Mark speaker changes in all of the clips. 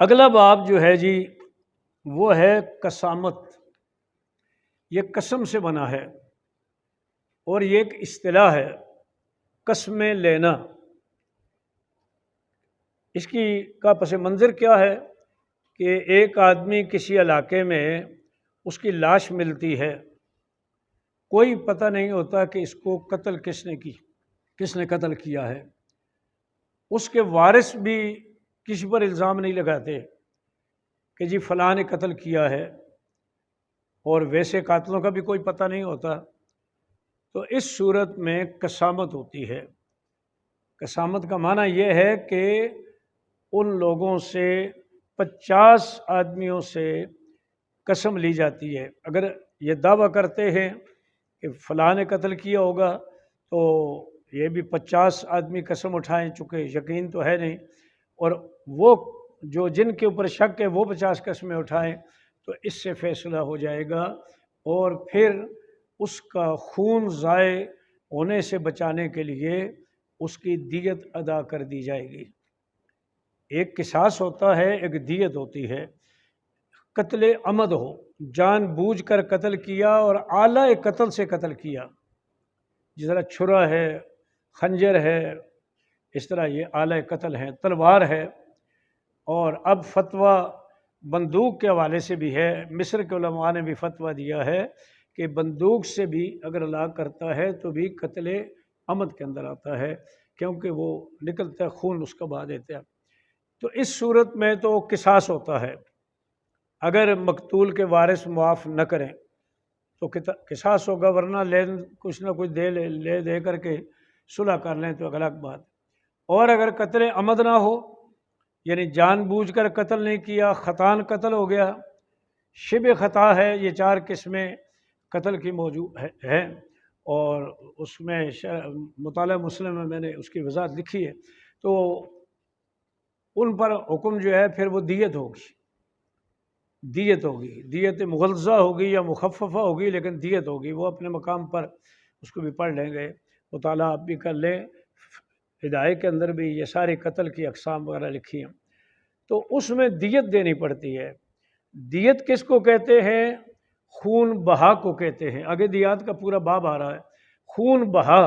Speaker 1: اگلا باب جو ہے جی وہ ہے قسامت۔ یہ قسم سے بنا ہے اور یہ ایک اصطلاح ہے، قسمیں لینا۔ اس کا پس منظر کیا ہے کہ ایک آدمی کسی علاقے میں اس کی لاش ملتی ہے، کوئی پتہ نہیں ہوتا کہ اس کو قتل کس نے قتل کیا ہے۔ اس کے وارث بھی کسی پر الزام نہیں لگاتے کہ جی فلاں نے قتل کیا ہے، اور ویسے قاتلوں کا بھی کوئی پتہ نہیں ہوتا۔ تو اس صورت میں قسامت ہوتی ہے۔ قسامت کا معنی یہ ہے کہ ان لوگوں سے 50 آدمیوں سے قسم لی جاتی ہے۔ اگر یہ دعویٰ کرتے ہیں کہ فلاں نے قتل کیا ہوگا تو یہ بھی 50 آدمی قسم اٹھائیں، چونکہ یقین تو ہے نہیں، اور وہ جن کے اوپر شک ہے وہ 50 قسمیں اٹھائیں، تو اس سے فیصلہ ہو جائے گا، اور پھر اس کا خون ضائع ہونے سے بچانے کے لیے اس کی دیت ادا کر دی جائے گی۔ ایک قصاص ہوتا ہے، ایک دیت ہوتی ہے۔ قتل عمد ہو، جان بوجھ کر قتل کیا اور اعلی قتل سے قتل کیا، جس طرح چھرا ہے، خنجر ہے، اس طرح یہ اعلی قتل ہے، تلوار ہے۔ اور اب فتویٰ بندوق کے حوالے سے بھی ہے، مصر کے علماء نے بھی فتویٰ دیا ہے کہ بندوق سے بھی اگر ہلاک کرتا ہے تو بھی قتل عمد کے اندر آتا ہے، کیونکہ وہ نکلتا ہے خون اس کا بہا دیتا ہے۔ تو اس صورت میں تو قصاص ہوتا ہے، اگر مقتول کے وارث معاف نہ کریں تو قصاص ہوگا، ورنہ کچھ نہ کچھ دے کر کے صلح کر لیں تو الگ بات۔ اور اگر قتل عمد نہ ہو، یعنی جان بوجھ کر قتل نہیں کیا، خطاً قتل ہو گیا، شبہ خطا ہے، یہ 4 قسمیں قتل کی موجود ہیں، اور اس میں مطالعہ مسلم میں نے اس کی وضاحت لکھی ہے۔ تو ان پر حکم جو ہے پھر وہ دیت ہوگی، دیت مغلظہ ہوگی یا مخففہ ہوگی، لیکن دیت ہوگی۔ وہ اپنے مقام پر اس کو بھی پڑھ لیں گے، مطالعہ آپ بھی کر لیں، ہدایت کے اندر بھی یہ سارے قتل کی اقسام وغیرہ لکھی ہیں۔ تو اس میں دیت دینی پڑتی ہے۔ دیت کس کو کہتے ہیں؟ خون بہا کو کہتے ہیں۔ آگے دیات کا پورا باب آ رہا ہے۔ خون بہا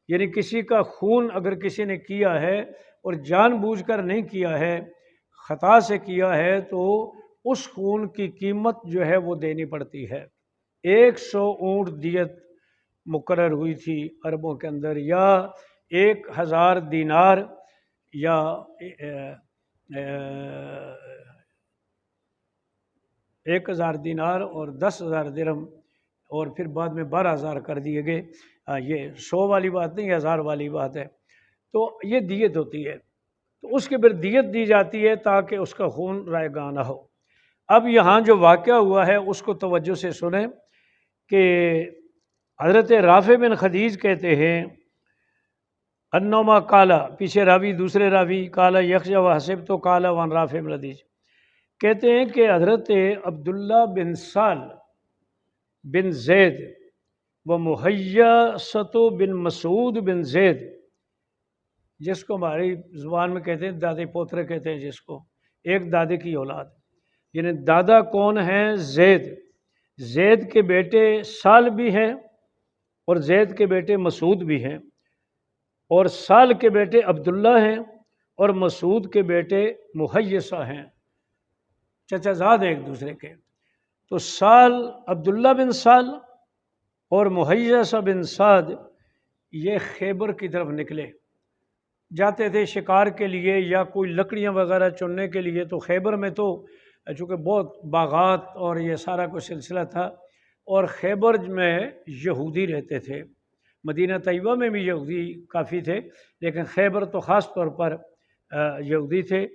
Speaker 1: یعنی کسی کا خون اگر کسی نے کیا ہے اور جان بوجھ کر نہیں کیا ہے، خطا سے کیا ہے، تو اس خون کی قیمت جو ہے وہ دینی پڑتی ہے۔ 100 اونٹ دیت مقرر ہوئی تھی عربوں کے اندر، یا 1000 دینار، یا 1000 دینار اور 10,000 درہم، اور پھر بعد میں 12,000 کر دیے گئے۔ یہ 100 والی بات نہیں، 1000 والی بات ہے۔ تو یہ دیت ہوتی ہے، تو اس کے پھر دیت دی جاتی ہے تاکہ اس کا خون رائگاں نہ ہو۔ اب یہاں جو واقعہ ہوا ہے اس کو توجہ سے سنیں کہ حضرت رافع بن خدیج کہتے ہیں انما کالا، پیچھے راوی دوسرے راوی کالا یخشا و حسب تو کالا وان رافع بن خدیج کہتے ہیں کہ حضرت عبداللہ بن سال بن زید و محیصۃ بن مسعود بن زید، جس کو ہماری زبان میں کہتے ہیں دادے پوترے کہتے ہیں، جس کو ایک دادے کی اولاد، یعنی دادا کون ہیں؟ زید کے بیٹے سال بھی ہیں، اور زید کے بیٹے مسعود بھی ہیں، اور سال کے بیٹے عبداللہ ہیں، اور مسعود کے بیٹے محیصہ ہیں، چچا زاد ایک دوسرے کے۔ تو سال عبداللہ بن سال اور محیصہ بن سعد یہ خیبر کی طرف نکلے، جاتے تھے شکار کے لیے یا کوئی لکڑیاں وغیرہ چننے کے لیے۔ تو خیبر میں تو چونکہ بہت باغات اور یہ سارا کچھ سلسلہ تھا، اور خیبر میں یہودی رہتے تھے، مدینہ طیبہ میں بھی یہودی کافی تھے، لیکن خیبر تو خاص طور پر یہودی تھے۔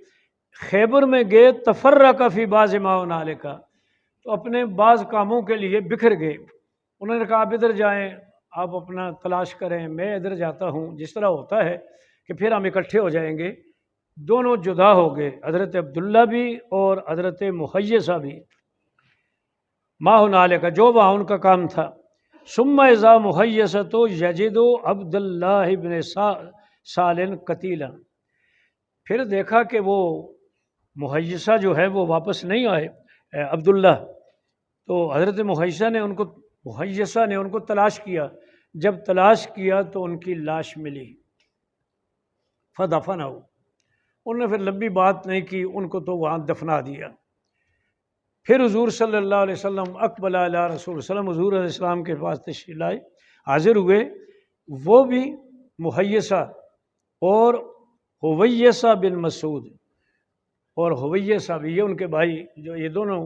Speaker 1: خیبر میں گئے، تفرق فی بعض ما هنالک، تو اپنے بعض کاموں کے لیے بکھر گئے۔ انہوں نے کہا آپ ادھر جائیں، آپ اپنا تلاش کریں، میں ادھر جاتا ہوں، جس طرح ہوتا ہے کہ پھر ہم اکٹھے ہو جائیں گے۔ دونوں جدا ہو گئے، حضرت عبداللہ بھی اور حضرت محیصہ بھی، ما هنالک، جو وہاں ان کا کام تھا۔ ثم اذا محیصۃ یجد عبداللہ بن سال قتیلا، پھر دیکھا کہ وہ محیصہ جو ہے وہ واپس نہیں آئے عبداللہ، تو حضرت محیصہ نے ان کو تلاش کیا، جب تلاش کیا تو ان کی لاش ملی، فدفنہ، انہوں نے پھر لمبی بات نہیں کی، ان کو تو وہاں دفنا دیا۔ پھر حضور صلی اللہ علیہ وسلم اقبل علی رسول وسلم، حضور علیہ السلام کے پاس تشریف لائے، حاضر ہوئے، وہ بھی محیصہ اور ہویصہ بن مسعود، اور ہویصہ بھی، یہ ان کے بھائی، جو یہ دونوں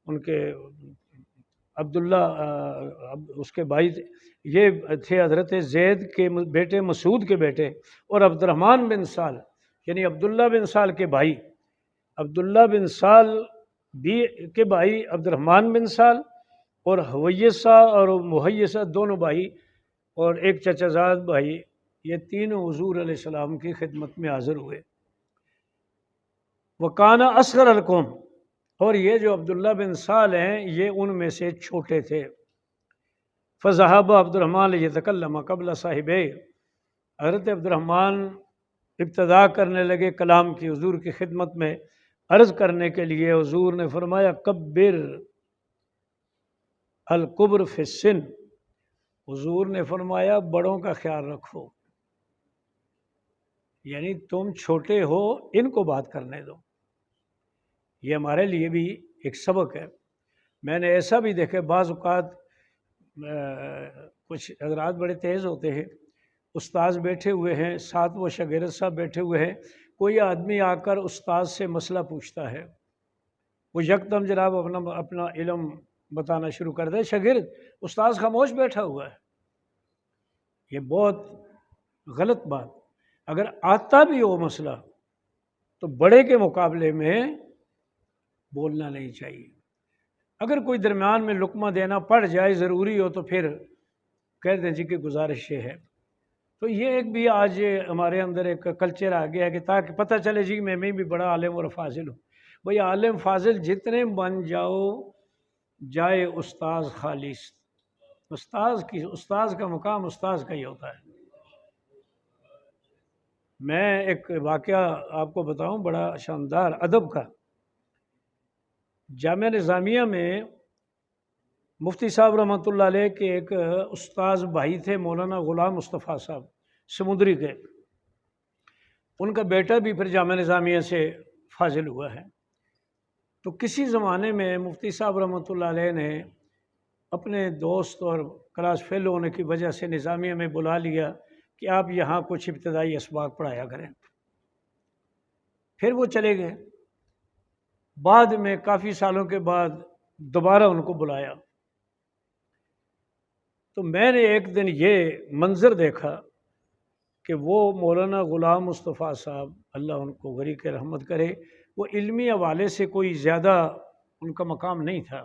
Speaker 1: ان کے عبداللہ اس کے بھائی تھے، یہ تھے حضرت زید کے بیٹے، مسعود کے بیٹے، اور عبد الرحمن بن سال، یعنی عبداللہ بن سال کے بھائی، عبداللہ بن سال بھی کے بھائی عبد الرحمن بن سال، اور ہویصہ اور محیصہ دونوں بھائی، اور ایک چچا زاد بھائی، یہ تینوں حضور علیہ السلام کی خدمت میں حاضر ہوئے۔ وکانا اصغر القوم، اور یہ جو عبداللہ بن سال ہیں یہ ان میں سے چھوٹے تھے۔ فذهب عبد الرحمن لیتکلم قبل صاحبہ، حضرت عبد الرحمن ابتدا کرنے لگے کلام کی حضور کی خدمت میں، عرض کرنے کے لیے حضور نے فرمایا کبر الکبر فی السن، حضور نے فرمایا بڑوں کا خیال رکھو، یعنی تم چھوٹے ہو، ان کو بات کرنے دو۔ یہ ہمارے لیے بھی ایک سبق ہے۔ میں نے ایسا بھی دیکھا، بعض اوقات کچھ حضرات بڑے تیز ہوتے ہیں، استاذ بیٹھے ہوئے ہیں، ساتھ وہ شاگرد صاحب بیٹھے ہوئے ہیں، کوئی آدمی آ کر استاذ سے مسئلہ پوچھتا ہے، وہ یکدم جناب اپنا علم بتانا شروع کر دے، شاگرد استاذ خاموش بیٹھا ہوا ہے۔ یہ بہت غلط بات، اگر آتا بھی ہو مسئلہ تو بڑے کے مقابلے میں بولنا نہیں چاہیے۔ اگر کوئی درمیان میں لقمہ دینا پڑ جائے، ضروری ہو، تو پھر کہہ دیں جی کہ گزارش یہ ہے۔ تو یہ ایک بھی آج ہمارے اندر ایک کلچر آ گیا ہے کہ تاکہ پتہ چلے جی میں بھی بڑا عالم اور فاضل ہوں۔ بھئی عالم فاضل جتنے بن جاؤ، جائے استاذ خالص، استاذ کا مقام استاذ کا ہی ہوتا ہے۔ میں ایک واقعہ آپ کو بتاؤں بڑا شاندار ادب کا۔ جامعہ نظامیہ میں مفتی صاحب رحمۃ اللہ علیہ کے ایک استاذ بھائی تھے، مولانا غلام مصطفیٰ صاحب سمندری کے، ان کا بیٹا بھی پھر جامعہ نظامیہ سے فاضل ہوا ہے۔ تو کسی زمانے میں مفتی صاحب رحمۃ اللہ علیہ نے اپنے دوست اور کلاس فیل ہونے کی وجہ سے نظامیہ میں بلا لیا کہ آپ یہاں کچھ ابتدائی اسباق پڑھایا کریں۔ پھر وہ چلے گئے، بعد میں کافی سالوں کے بعد دوبارہ ان کو بلایا، تو میں نے ایک دن یہ منظر دیکھا کہ وہ مولانا غلام مصطفیٰ صاحب، اللہ ان کو غریق رحمت کرے، وہ علمی حوالے سے کوئی زیادہ ان کا مقام نہیں تھا۔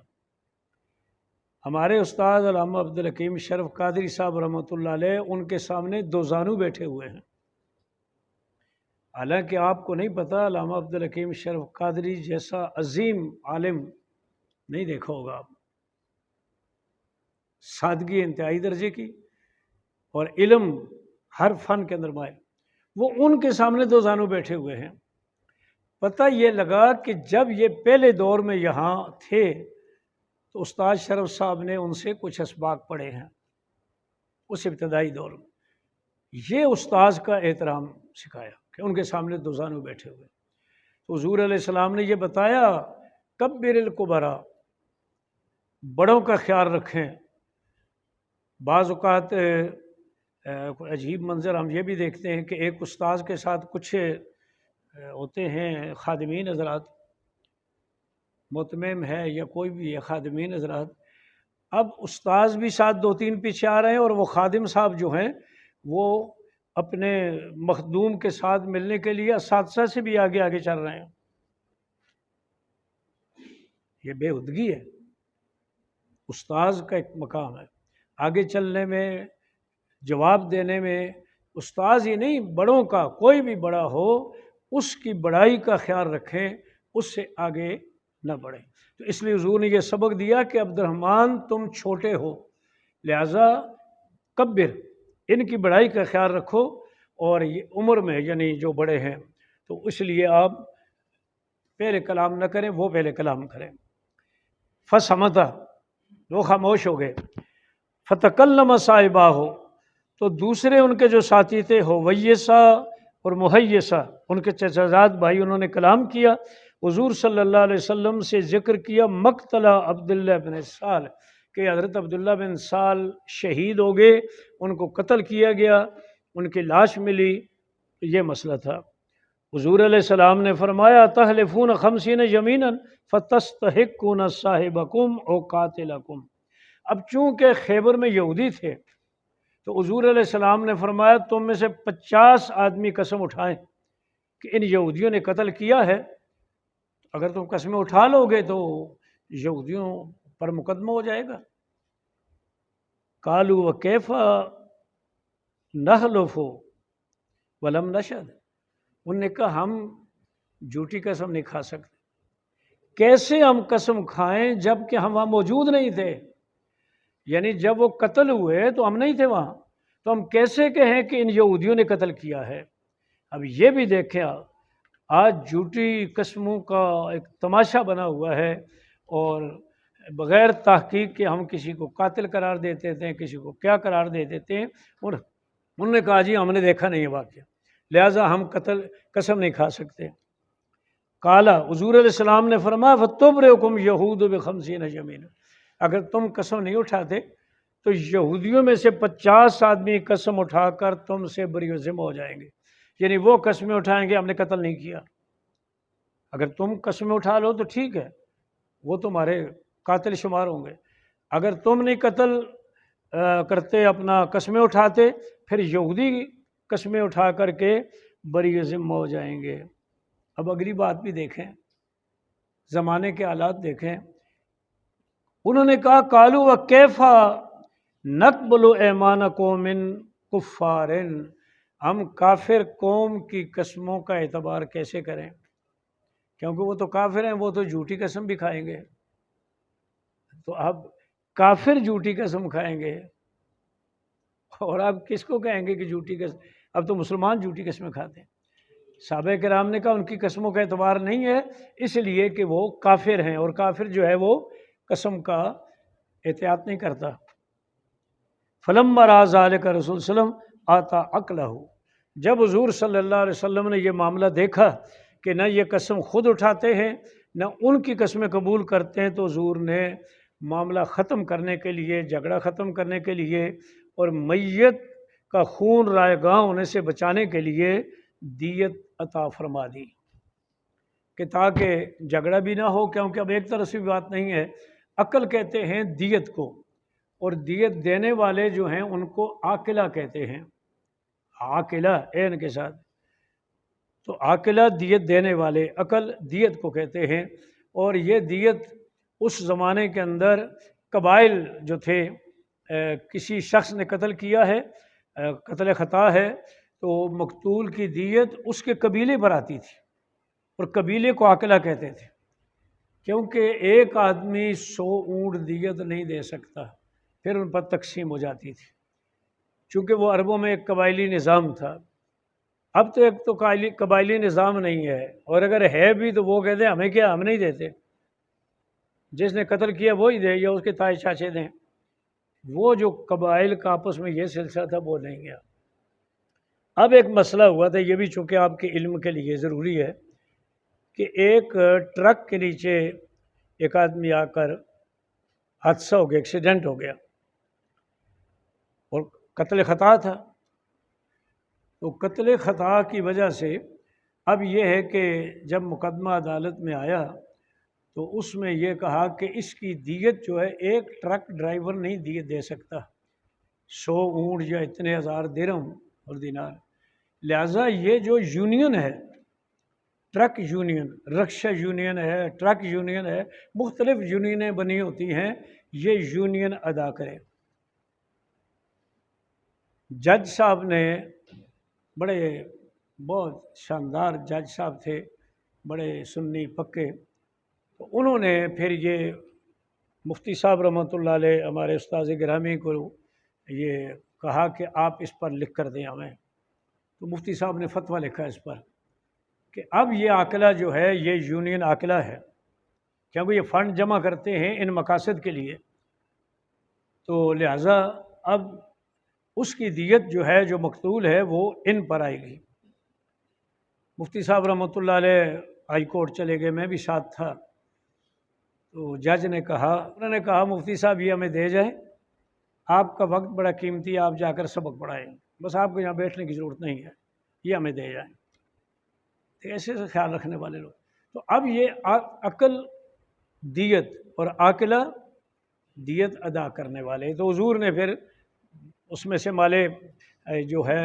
Speaker 1: ہمارے استاد علامہ عبدالحکیم شرف قادری صاحب رحمۃ اللہ علیہ، ان کے سامنے دو زانو بیٹھے ہوئے ہیں۔ حالانکہ آپ کو نہیں پتہ، علامہ عبدالحکیم شرف قادری جیسا عظیم عالم نہیں دیکھا ہوگا آپ، سادگی انتہائی درجے کی اور علم ہر فن کے اندر مائل، وہ ان کے سامنے دو زانو بیٹھے ہوئے ہیں۔ پتہ یہ لگا کہ جب یہ پہلے دور میں یہاں تھے تو استاد شرف صاحب نے ان سے کچھ اسباق پڑھے ہیں اس ابتدائی دور میں۔ یہ استاذ کا احترام سکھایا کہ ان کے سامنے دو زانو بیٹھے ہوئے۔ تو حضور علیہ السلام نے یہ بتایا کبر الکبرا، بڑوں کا خیال رکھیں۔ بعض اوقات عجیب منظر ہم یہ بھی دیکھتے ہیں کہ ایک استاذ کے ساتھ کچھ ہوتے ہیں خادمین حضرات، متمم ہے یا کوئی بھی ہے، خادمین حضرات، اب استاذ بھی ساتھ دو تین پیچھے آ رہے ہیں اور وہ خادم صاحب جو ہیں وہ اپنے مخدوم کے ساتھ ملنے کے لیے اساتذہ سے بھی آگے آگے چل رہے ہیں۔ یہ بے ہودگی ہے۔ استاذ کا ایک مقام ہے، آگے چلنے میں، جواب دینے میں۔ استاذ ہی نہیں، بڑوں کا، کوئی بھی بڑا ہو اس کی بڑائی کا خیال رکھیں، اس سے آگے نہ بڑھیں۔ تو اس لیے حضور نے یہ سبق دیا کہ عبد الرحمن تم چھوٹے ہو، لہذا کبر، ان کی بڑائی کا خیال رکھو، اور یہ عمر میں یعنی جو بڑے ہیں، تو اس لیے آپ پہلے کلام نہ کریں، وہ پہلے کلام کریں۔ فصمتا، وہ خاموش ہو گئے۔ فتکلم صاحباہ، تو دوسرے ان کے جو ساتھی تھے ہویسہ اور محیسہ، ان کے چچا زاد بھائی، انہوں نے کلام کیا، حضور صلی اللہ علیہ وسلم سے ذکر کیا مقتل عبداللہ بن سال، کہ حضرت عبداللہ بن سال شہید ہو گئے، ان کو قتل کیا گیا، ان کی لاش ملی، یہ مسئلہ تھا۔ حضور علیہ السلام نے فرمایا تحلفون خمسین یمینا فتستحقون صاحبکم او قاتلکم۔ اب چونکہ خیبر میں یہودی تھے تو حضور علیہ السلام نے فرمایا تم میں سے 50 آدمی قسم اٹھائیں کہ ان یہودیوں نے قتل کیا ہے۔ اگر تم قسمیں اٹھا لو گے تو یہودیوں پر مقدمہ ہو جائے گا۔ قالوا وکیف نحلف ولم نشهد، انہوں نے کہا ہم جھوٹی قسم نہیں کھا سکتے، کیسے ہم قسم کھائیں جب کہ ہم وہاں موجود نہیں تھے؟ یعنی جب وہ قتل ہوئے تو ہم نہیں تھے وہاں، تو ہم کیسے کہیں کہ ان یہودیوں نے قتل کیا ہے؟ اب یہ بھی دیکھیں، آج جھوٹی قسموں کا ایک تماشا بنا ہوا ہے، اور بغیر تحقیق کے ہم کسی کو قاتل قرار دیتے تھے، کسی کو کیا قرار دے دیتے ہیں، اور انہوں نے کہا جی ہم نے دیکھا نہیں ہے واقعہ، لہٰذا ہم قسم نہیں کھا سکتے۔ قالا، حضور علیہ السلام نے فرمایا فتبرئکم یہود بخمسین یمینا، اگر تم قسم نہیں اٹھاتے تو یہودیوں میں سے 50 آدمی قسم اٹھا کر تم سے بری و ذمہ ہو جائیں گے، یعنی وہ قسمیں اٹھائیں گے ہم نے قتل نہیں کیا۔ اگر تم قسمیں اٹھا لو تو ٹھیک ہے، وہ تمہارے قاتل شمار ہوں گے، اگر تم نہیں قتل کرتے، اپنا قسمیں اٹھاتے، پھر یہودی قسمیں اٹھا کر کے بری ذمہ ہو جائیں گے۔ اب اگلی بات بھی دیکھیں، زمانے کے حالات دیکھیں۔ انہوں نے کہا قالوا وکیف نقبل ایمان قوم کفار، ہم کافر قوم کی قسموں کا اعتبار کیسے کریں؟ کیونکہ وہ تو کافر ہیں، وہ تو جھوٹی قسم بھی کھائیں گے، تو اب کافر جھوٹی قسم کھائیں گے اور اب کس کو کہیں گے کہ جھوٹی قسم؟ اب تو مسلمان جھوٹی قسمیں کھاتے ہیں۔ صحابہ کرام نے کہا ان کی قسموں کا اعتبار نہیں ہے، اس لیے کہ وہ کافر ہیں، اور کافر جو ہے وہ قسم کا احتیاط نہیں کرتا۔ فلما رأى ذلك رسول صلی اللہ علیہ وسلم آتا عقلہ، جب حضور صلی اللہ علیہ وسلم نے یہ معاملہ دیکھا کہ نہ یہ قسم خود اٹھاتے ہیں نہ ان کی قسمیں قبول کرتے ہیں، تو حضور نے معاملہ ختم کرنے کے لیے، جھگڑا ختم کرنے کے لیے اور میت کا خون رائے گاں ہونے سے بچانے کے لیے دیت عطا فرما دی، کہ تاکہ جھگڑا بھی نہ ہو، کیونکہ اب ایک طرف سے بات نہیں ہے۔ عقل کہتے ہیں دیت کو، اور دیت دینے والے جو ہیں ان کو عاقلہ کہتے ہیں، عاقلہ عین کے ساتھ، تو عاقلہ دیت دینے والے، عقل دیت کو کہتے ہیں۔ اور یہ دیت اس زمانے کے اندر قبائل جو تھے، کسی شخص نے قتل کیا ہے، قتل خطا ہے، تو مقتول کی دیت اس کے قبیلے پر آتی تھی، اور قبیلے کو عاقلہ کہتے تھے، کیونکہ ایک آدمی 100 اونٹ دیت نہیں دے سکتا، پھر ان پر تقسیم ہو جاتی تھی، چونکہ وہ عربوں میں ایک قبائلی نظام تھا۔ اب تو ایک تو قبائلی نظام نہیں ہے، اور اگر ہے بھی تو وہ کہتے ہیں ہمیں کیا، ہم نہیں دیتے، جس نے قتل کیا وہی دے، یا اس کے تائے چاچے دیں۔ وہ جو قبائل کا آپس میں یہ سلسلہ تھا وہ نہیں گیا۔ اب ایک مسئلہ ہوا تھا، یہ بھی چونکہ آپ کے علم کے لیے ضروری ہے، کہ ایک ٹرک کے نیچے ایک آدمی آ کر حادثہ ہو گیا، ایکسیڈنٹ ہو گیا، اور قتل خطا تھا۔ تو قتل خطا کی وجہ سے اب یہ ہے کہ جب مقدمہ عدالت میں آیا تو اس میں یہ کہا کہ اس کی دیت جو ہے ایک ٹرک ڈرائیور نہیں دیت دے سکتا، 100 اونٹ یا اتنے ہزار درہم اور دینار، لہٰذا یہ جو یونین ہے، ٹرک یونین، رکشہ یونین ہے، ٹرک یونین ہے، مختلف یونینیں بنی ہوتی ہیں، یہ یونین ادا کرے۔ جج صاحب نے، بڑے بہت شاندار جج صاحب تھے، بڑے سنی پکے، تو انہوں نے پھر یہ مفتی صاحب رحمۃ اللہ علیہ، ہمارے استاذ گرامی کو یہ کہا کہ آپ اس پر لکھ کر دیں ہمیں۔ تو مفتی صاحب نے فتویٰ لکھا اس پر کہ اب یہ عاقلہ جو ہے یہ یونین عاقلہ ہے، کیونکہ یہ فنڈ جمع کرتے ہیں ان مقاصد کے لیے، تو لہٰذا اب اس کی دیت جو ہے جو مقتول ہے وہ ان پر آئے گی۔ مفتی صاحب رحمۃ اللہ علیہ ہائی کورٹ چلے گئے، میں بھی ساتھ تھا، تو جج نے کہا، انہوں نے کہا مفتی صاحب یہ ہمیں دے جائیں، آپ کا وقت بڑا قیمتی ہے، آپ جا کر سبق پڑھائیں، بس آپ کو یہاں بیٹھنے کی ضرورت نہیں ہے، یہ ہمیں دے جائیں۔ تو ایسے سے خیال رکھنے والے لوگ، تو اب یہ عقل دیت اور عاقلہ دیت ادا کرنے والے، تو حضور نے پھر اس میں سے مال جو ہے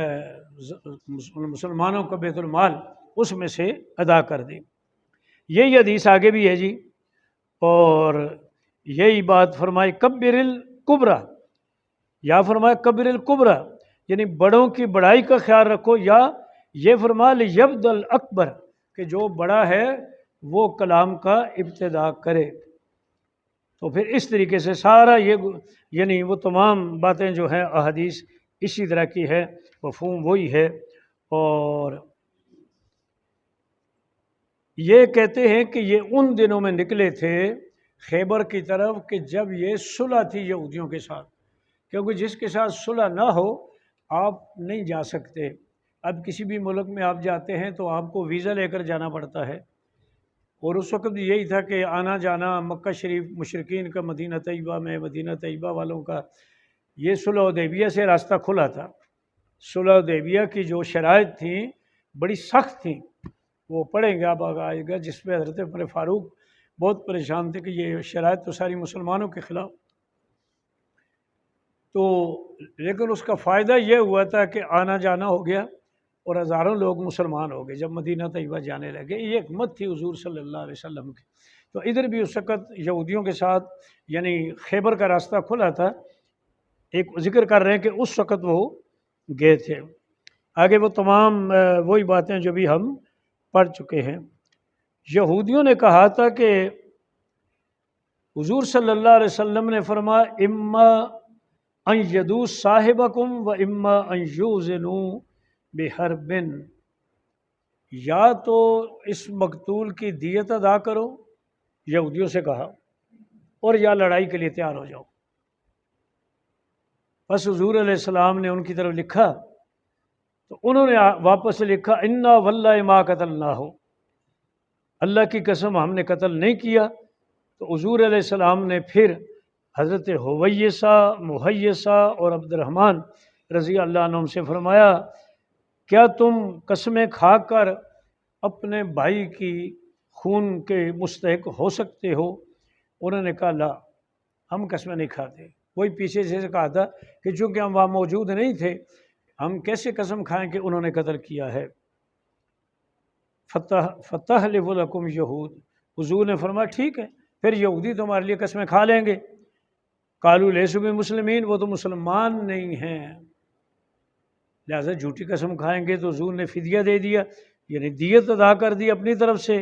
Speaker 1: مسلمانوں کا بیت المال اس میں سے ادا کر دی۔ یہی حدیث آگے بھی ہے جی، اور یہی بات فرمائی کبر الکبریٰ، یا فرمایا کبر الکبریٰ یعنی بڑوں کی بڑائی کا خیال رکھو، یا یہ فرمایا لیبدأ الاکبر کہ جو بڑا ہے وہ کلام کا ابتدا کرے۔ تو پھر اس طریقے سے سارا یہ یعنی وہ تمام باتیں جو ہیں احادیث اسی طرح کی ہے، مفہوم وہی ہے۔ اور یہ کہتے ہیں کہ یہ ان دنوں میں نکلے تھے خیبر کی طرف کہ جب یہ صلح تھی یہودیوں کے ساتھ، کیونکہ جس کے ساتھ صلح نہ ہو آپ نہیں جا سکتے۔ اب کسی بھی ملک میں آپ جاتے ہیں تو آپ کو ویزا لے کر جانا پڑتا ہے، اور اس وقت یہی تھا کہ آنا جانا مکہ شریف مشرکین کا مدینہ طیبہ میں، مدینہ طیبہ والوں کا، یہ صلح حدیبیہ سے راستہ کھلا تھا۔ صلح حدیبیہ کی جو شرائط تھیں بڑی سخت تھیں، وہ پڑھیں گے آپ آگے آئے گا، جس پہ حضرت عمر فاروق بہت پریشان تھے کہ یہ شرائط تو ساری مسلمانوں کے خلاف، تو لیکن اس کا فائدہ یہ ہوا تھا کہ آنا جانا ہو گیا اور ہزاروں لوگ مسلمان ہو گئے جب مدینہ طیبہ جانے لگے۔ یہ حکمت تھی حضور صلی اللہ علیہ وسلم کی۔ تو ادھر بھی اس وقت یہودیوں کے ساتھ یعنی خیبر کا راستہ کھلا تھا، ایک ذکر کر رہے ہیں کہ اس وقت وہ گئے تھے۔ آگے وہ تمام وہی باتیں جو بھی ہم پڑھ چکے ہیں۔ یہودیوں نے کہا تھا کہ حضور صلی اللہ علیہ وسلم نے فرمایا اما ان یدو صاحبکم و اما ان یوزنوا بحرب، یا تو اس مقتول کی دیت ادا کرو، یہودیوں سے کہا، اور یا لڑائی کے لیے تیار ہو جاؤ۔ بس حضور علیہ السلام نے ان کی طرف لکھا تو انہوں نے واپس سے لکھا انا واللہ ما قتلناہ، اللہ کی قسم ہم نے قتل نہیں کیا۔ تو حضور علیہ السلام نے پھر حضرت حویسہ، محیسہ اور عبد الرحمن رضی اللہ عنہم سے فرمایا کیا تم قسمیں کھا کر اپنے بھائی کی خون کے مستحق ہو سکتے ہو؟ انہوں نے کہا لا، ہم قسمیں نہیں کھاتے۔ وہی پیچھے سے کہا تھا کہ چونکہ ہم وہاں موجود نہیں تھے ہم کیسے قسم کھائیں کہ انہوں نے قتل کیا ہے۔ فتحلف لکم یہود، حضور نے فرمایا ٹھیک ہے پھر یہودی تمہارے لیے قسمیں کھا لیں گے۔ قالوا لیسوا بمسلمین، وہ تو مسلمان نہیں ہیں، لہذا جھوٹی قسم کھائیں گے۔ تو حضور نے فدیہ دے دیا، یعنی دیت ادا کر دی اپنی طرف سے،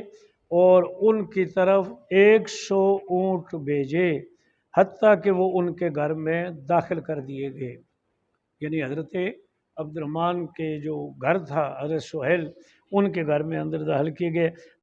Speaker 1: اور ان کی طرف 100 اونٹ بھیجے حتیٰ کہ وہ ان کے گھر میں داخل کر دیے گئے۔ یعنی حضرت عبد الرحمن کے جو گھر تھا حضرت سہیل، ان کے گھر میں اندر داخل کیے گئے۔